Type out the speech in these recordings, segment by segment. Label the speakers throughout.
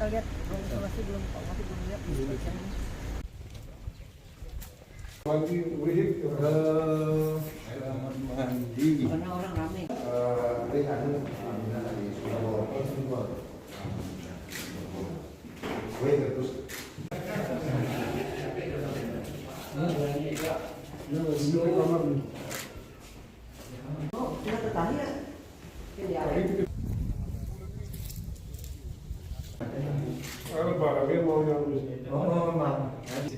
Speaker 1: kita lihat ruang isolasi belum, Pak masih belum lihat.
Speaker 2: Mandi, mandi.
Speaker 1: Karena orang ramai.
Speaker 2: Barangnya mau yang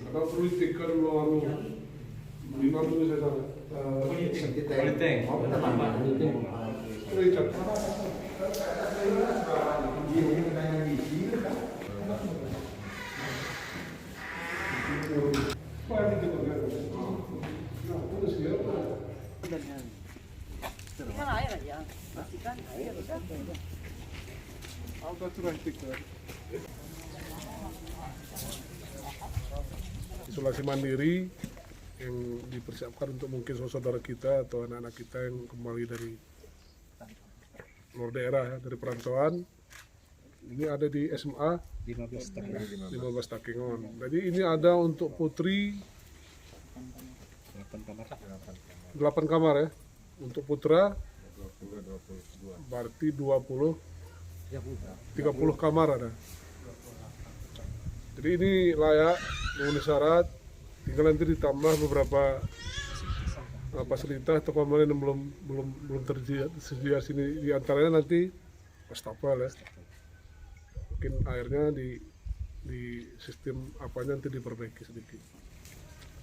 Speaker 2: kalau perlu tikar mau di mana tuh saya sana.
Speaker 3: Politik.
Speaker 1: Tinggal air aja, pastikan air udah.
Speaker 2: Isolasi mandiri yang dipersiapkan untuk mungkin saudara kita atau anak-anak kita yang kembali dari luar daerah ya, dari perantauan. Ini ada di SMA 15 Takengon. Jadi ini ada untuk putri 8 kamar ya. Untuk putra berarti 30 kamar ada. Jadi ini layak memenuhi syarat, tinggal nanti ditambah beberapa fasilitas atau komponen yang belum tersedia sini, di antaranya nanti wastafel ya. Mungkin airnya di sistem apanya nanti diperbaiki sedikit.